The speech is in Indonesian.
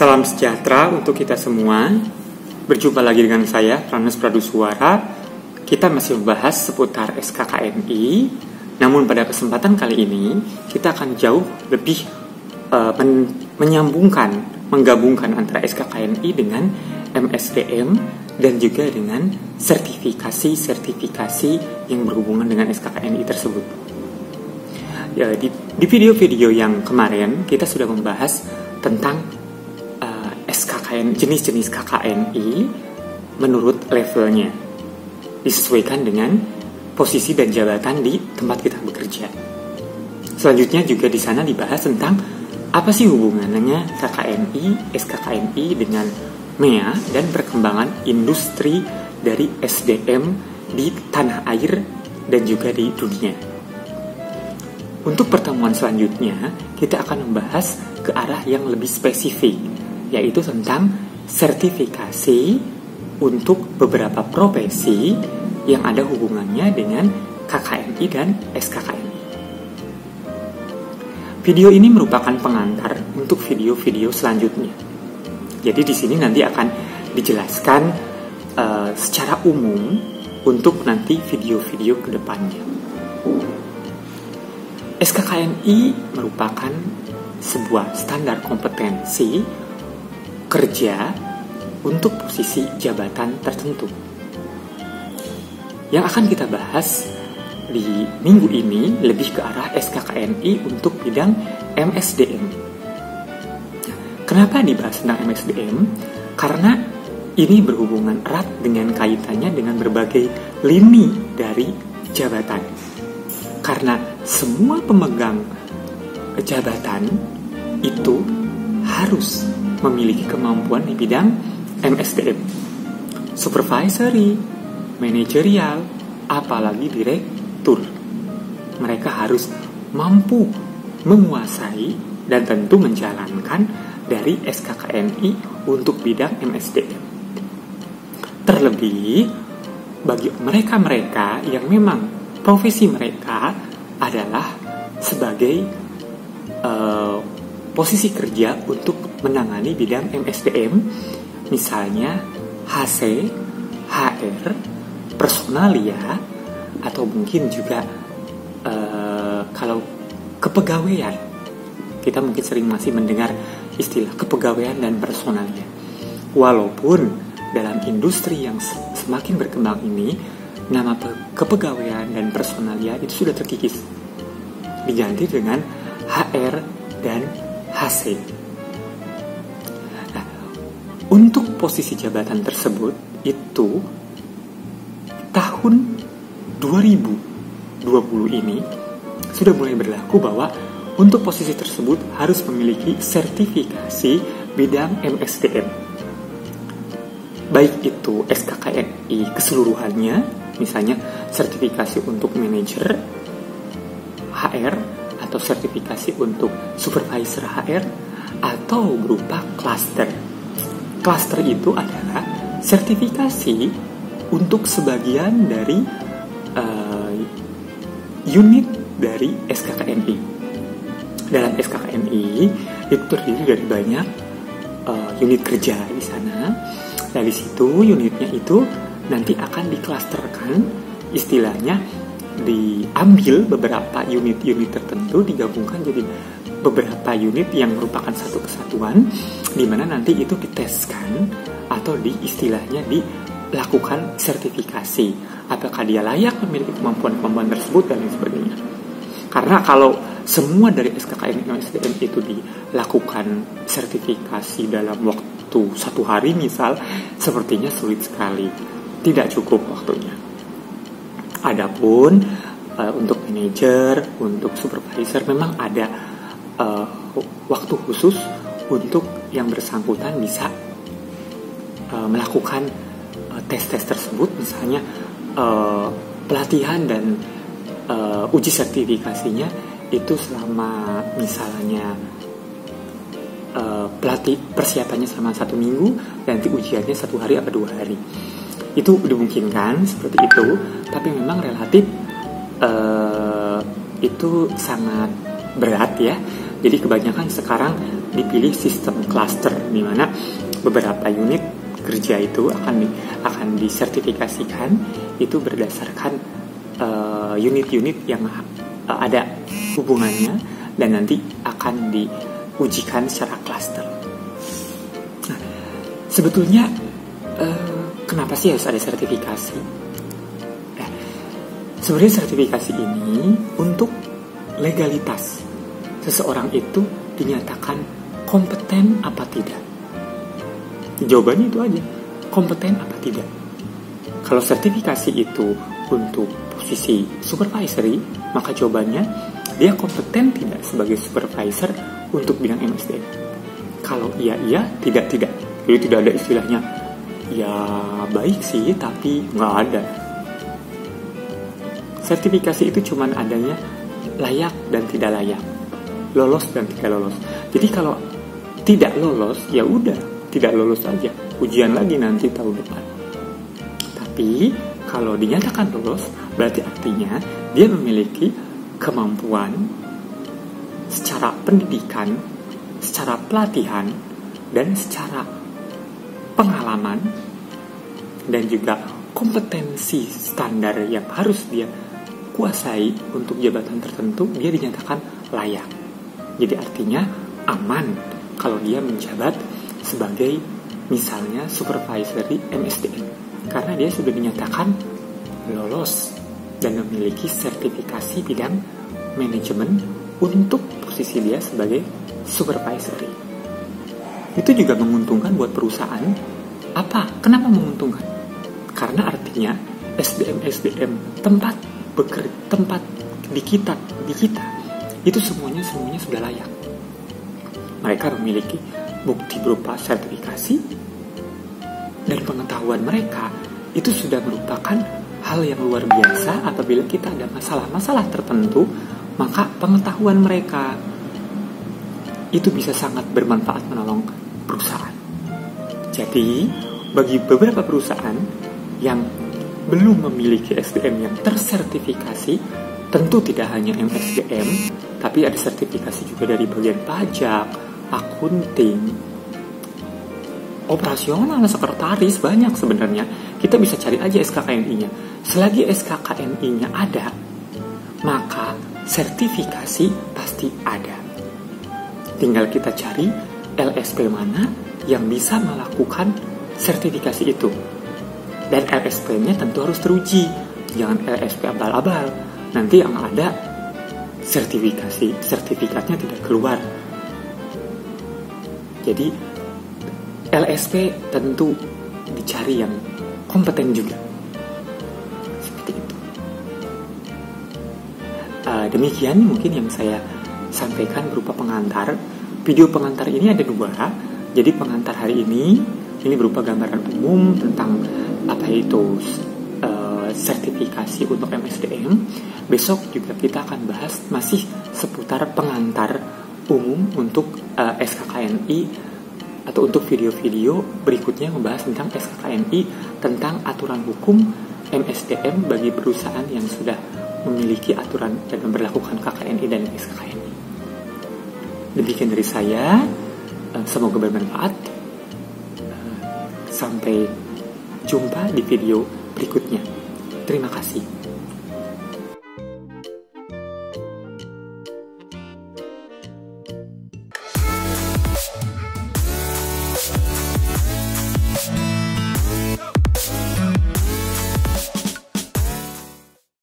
Salam sejahtera untuk kita semua. Berjumpa lagi dengan saya, Pranas Praduswara. Kita masih membahas seputar SKKNI. Namun pada kesempatan kali ini, kita akan jauh lebih menggabungkan antara SKKNI dengan MSDM dan juga dengan sertifikasi yang berhubungan dengan SKKNI tersebut. Ya, di video-video yang kemarin kita sudah membahas tentang jenis-jenis KKNI menurut levelnya, disesuaikan dengan posisi dan jabatan di tempat kita bekerja. Selanjutnya juga di sana dibahas tentang apa sih hubungannya SKKNI dengan MEA dan perkembangan industri dari SDM di tanah air dan juga di dunia. Untuk pertemuan selanjutnya, kita akan membahas ke arah yang lebih spesifik, yaitu tentang sertifikasi untuk beberapa profesi yang ada hubungannya dengan KKNI dan SKKNI. Video ini merupakan pengantar untuk video-video selanjutnya. Jadi di sini nanti akan dijelaskan secara umum untuk nanti video-video ke depannya. SKKNI merupakan sebuah standar kompetensi kerja untuk posisi jabatan tertentu. Yang akan kita bahas di minggu ini lebih ke arah SKKNI untuk bidang MSDM. Kenapa dibahas tentang MSDM? Karena ini berhubungan erat dengan kaitannya dengan berbagai lini dari jabatan. Karena semua pemegang jabatan itu harus memiliki kemampuan di bidang MSDM, supervisory, manajerial, apalagi direktur. Mereka harus mampu menguasai dan tentu menjalankan dari SKKNI untuk bidang MSDM. Terlebih bagi mereka-mereka yang memang profesi mereka adalah sebagai posisi kerja untuk menangani bidang MSDM, misalnya HC, HR, personalia, atau mungkin juga kalau kepegawaian. Kita mungkin sering masih mendengar istilah kepegawaian dan personalia. Walaupun dalam industri yang semakin berkembang ini, nama kepegawaian dan personalia itu sudah terkikis, diganti dengan HR dan HC. Nah, untuk posisi jabatan tersebut itu tahun 2020 ini sudah mulai berlaku bahwa untuk posisi tersebut harus memiliki sertifikasi bidang MSDM. Baik itu SKKNI keseluruhannya, misalnya sertifikasi untuk manajer HR atau sertifikasi untuk supervisor HR, atau berupa cluster. Cluster itu adalah sertifikasi untuk sebagian dari unit dari SKKNI. Dalam SKKNI itu terdiri dari banyak unit kerja di sana. Dari situ unitnya itu nanti akan diklasterkan, istilahnya diambil beberapa unit-unit tertentu, digabungkan jadi beberapa unit yang merupakan satu kesatuan, di mana nanti itu diteskan atau istilahnya dilakukan sertifikasi apakah dia layak memiliki kemampuan tersebut dan lain sebagainya. Karena kalau semua dari SKKNI MSDM itu dilakukan sertifikasi dalam waktu 1 hari misal, sepertinya sulit sekali, tidak cukup waktunya. Adapun untuk manajer, untuk supervisor memang ada waktu khusus untuk yang bersangkutan bisa melakukan tes-tes tersebut, misalnya pelatihan dan uji sertifikasinya itu selama misalnya persiapannya selama 1 minggu dan nanti ujiannya 1 hari atau 2 hari. Itu dimungkinkan seperti itu, tapi memang relatif itu sangat berat ya, Jadi kebanyakan sekarang dipilih sistem cluster, di mana beberapa unit kerja itu akan disertifikasikan itu berdasarkan unit-unit yang ada hubungannya dan nanti akan diujikan secara cluster. Nah, sebetulnya kenapa sih harus ada sertifikasi? Sebenarnya sertifikasi ini untuk legalitas. Seseorang itu dinyatakan kompeten apa tidak. Jawabannya itu aja, kompeten apa tidak. Kalau sertifikasi itu untuk posisi supervisory, maka jawabannya dia kompeten tidak sebagai supervisor untuk bidang MSDM. Kalau iya, tidak. Jadi tidak ada istilahnya, ya baik sih tapi nggak ada. Sertifikasi itu cuman adanya layak dan tidak layak, lolos dan tidak lolos. Jadi kalau tidak lolos, ya udah tidak lolos aja, ujian lagi nanti tahun depan. Tapi kalau dinyatakan lolos, berarti artinya dia memiliki kemampuan secara pendidikan, secara pelatihan, dan secara pengalaman, dan juga kompetensi standar yang harus dia kuasai untuk jabatan tertentu, dia dinyatakan layak. Jadi artinya aman kalau dia menjabat sebagai misalnya supervisory MSDM, karena dia sudah dinyatakan lolos dan memiliki sertifikasi bidang manajemen untuk posisi dia sebagai supervisory. Itu juga menguntungkan buat perusahaan. Apa? Kenapa menguntungkan? Karena artinya SDM tempat di kita itu semuanya sudah layak. Mereka memiliki bukti berupa sertifikasi, dan pengetahuan mereka itu sudah merupakan hal yang luar biasa. Apabila kita ada masalah tertentu, maka pengetahuan mereka itu bisa sangat bermanfaat menolong perusahaan. Jadi bagi beberapa perusahaan yang belum memiliki SDM yang tersertifikasi, tentu tidak hanya MSDM, tapi ada sertifikasi juga dari bagian pajak, akunting, operasional, sekretaris, banyak sebenarnya. Kita bisa cari aja SKKNI-nya. Selagi SKKNI-nya ada, maka sertifikasi pasti ada. Tinggal kita cari LSP mana yang bisa melakukan sertifikasi itu. Dan LSP-nya tentu harus teruji. Jangan LSP abal-abal. Nanti yang ada sertifikatnya tidak keluar. Jadi LSP tentu dicari yang kompeten juga. Seperti itu. Demikian mungkin yang saya sampaikan berupa pengantar. Video pengantar ini ada 2. Jadi pengantar hari ini berupa gambaran umum tentang apa itu sertifikasi untuk MSDM. Besok juga kita akan bahas masih seputar pengantar umum untuk SKKNI, atau untuk video-video berikutnya membahas tentang SKKNI, tentang aturan hukum MSDM bagi perusahaan yang sudah memiliki aturan dan memberlakukan KKNI dan SKKNI. Demikian dari saya, semoga bermanfaat. Sampai jumpa di video berikutnya. Terima kasih.